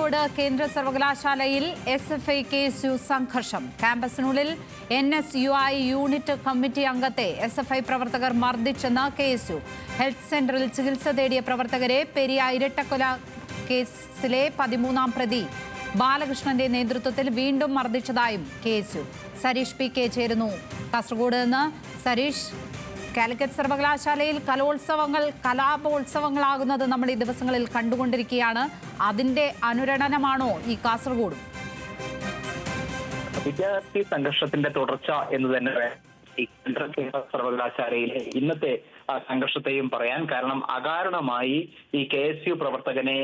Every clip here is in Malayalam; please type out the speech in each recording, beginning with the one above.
കാസർഗോഡ് കേന്ദ്ര സർവകലാശാലയിൽ SFI KSU സംഘർഷം. ക്യാമ്പസിനുള്ളിൽ NSUI യൂണിറ്റ് കമ്മിറ്റി അംഗത്തെ SFI പ്രവർത്തകർ മർദ്ദിച്ചെന്ന് KSU. ഹെൽത്ത് സെന്ററിൽ ചികിത്സ തേടിയ പ്രവർത്തകരെ പെരിയ ഇരട്ടക്കൊല കേസിലെ 13ാം പ്രതി ബാലകൃഷ്ണന്റെ നേതൃത്വത്തിൽ വീണ്ടും മർദ്ദിച്ചതായും KSU. സരീഷ് PK ചേരുന്നു കാസർഗോഡ് നിന്ന്. സരീഷ്, കാലിക്കറ്റ് സർവകലാശാലയിൽ കലാപോത്സവങ്ങളാകുന്നത് നമ്മൾ ഈ ദിവസങ്ങളിൽ കണ്ടുകൊണ്ടിരിക്കുകയാണ്. അതിന്റെ അനുരണനമാണോ ഈ കാസർഗോഡും? വിദ്യാർത്ഥി സംഘർഷത്തിന്റെ തുടർച്ച എന്ന് തന്നെ ഈ കേന്ദ്ര സർവകലാശാലയിലെ ഇന്നത്തെ സംഘർഷത്തെയും പറയാൻ. കാരണം അകാരണമായി ഈ KSU പ്രവർത്തകനെ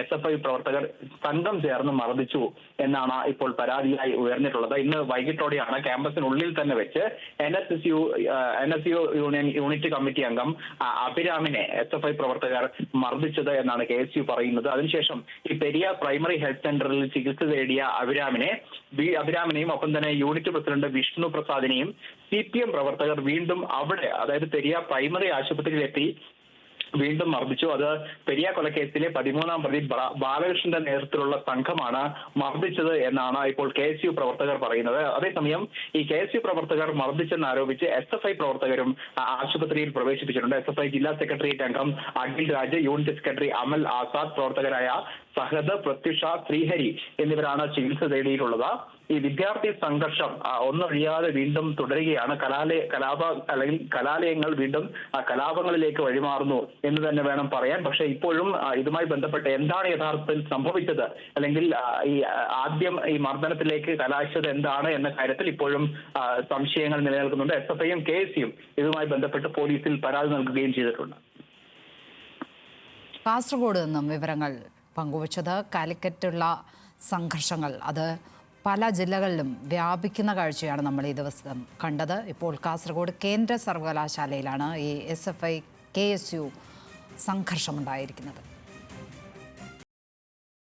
SFI പ്രവർത്തകർ സംഘം ചേർന്ന് മർദ്ദിച്ചു എന്നാണ് ഇപ്പോൾ പരാതിയായി ഉയർന്നിട്ടുള്ളത്. ഇന്ന് വൈകിട്ടോടെയാണ് ക്യാമ്പസിനുള്ളിൽ തന്നെ വെച്ച് NSU യൂണിറ്റ് കമ്മിറ്റി അംഗം അഭിരാമിനെ SFI പ്രവർത്തകർ മർദ്ദിച്ചത് എന്നാണ് KSU പറയുന്നത്. അതിനുശേഷം ഈ പെരിയ പ്രൈമറി ഹെൽത്ത് സെന്ററിൽ ചികിത്സ തേടിയ അഭിരാമിനെയും ഒപ്പം തന്നെ യൂണിറ്റ് പ്രസിഡന്റ് വിഷ്ണു പ്രസാദിനെയും CPM പ്രവർത്തകർ വീണ്ടും അവിടെ, അതായത് പെരിയ പ്രൈമറി ആശുപത്രിയിലെത്തി വീണ്ടും മർദ്ദിച്ചു. അത് പെരിയ കൊലക്കേസിലെ 13ാം പ്രതി ബാലകൃഷ്ണന്റെ നേതൃത്വത്തിലുള്ള സംഘമാണ് മർദ്ദിച്ചത് എന്നാണ് ഇപ്പോൾ KSU പ്രവർത്തകർ പറയുന്നത്. അതേസമയം ഈ KSU പ്രവർത്തകർ മർദ്ദിച്ചെന്നാരോപിച്ച് SFI പ്രവർത്തകരും ആശുപത്രിയിൽ പ്രവേശിപ്പിച്ചിട്ടുണ്ട്. SFI ജില്ലാ സെക്രട്ടേറിയറ്റ് അംഗം അഖിൽ രാജ്, യൂണിറ്റ് സെക്രട്ടറി അമൽ ആസാദ്, പ്രവർത്തകരായ ഫഹദ്, പ്രത്യുഷ, ശ്രീഹരി എന്നിവരാണ് ചികിത്സ തേടിയിട്ടുള്ളത്. ഈ വിദ്യാർത്ഥി സംഘർഷം ഒന്നൊഴിയാതെ വീണ്ടും തുടരുകയാണ്. കലാലയങ്ങൾ വീണ്ടും കലാപങ്ങളിലേക്ക് വഴിമാറുന്നു എന്ന് തന്നെ വേണം പറയാൻ. പക്ഷെ ഇപ്പോഴും ഇതുമായി ബന്ധപ്പെട്ട് എന്താണ് യഥാർത്ഥത്തിൽ സംഭവിച്ചത്, അല്ലെങ്കിൽ ഈ ആദ്യം ഈ മർദ്ദനത്തിലേക്ക് കലാശിച്ചത് എന്താണ് എന്ന കാര്യത്തിൽ ഇപ്പോഴും സംശയങ്ങൾ നിലനിൽക്കുന്നുണ്ട്. SFIയും KSUയും ഇതുമായി ബന്ധപ്പെട്ട് പോലീസിൽ പരാതി നൽകുകയും ചെയ്തിട്ടുണ്ട്. കാസർഗോഡ് നിന്നും വിവരങ്ങൾ പങ്കുവച്ചത്. കാലിക്കറ്റുള്ള സംഘർഷങ്ങൾ അത് പല ജില്ലകളിലും വ്യാപിക്കുന്ന കാഴ്ചയാണ് നമ്മൾ ഈ ദിവസം കണ്ടത്. ഇപ്പോൾ കാസർഗോഡ് കേന്ദ്ര സർവകലാശാലയിലാണ് ഈ SFI KSU സംഘർഷമുണ്ടായിരിക്കുന്നത്.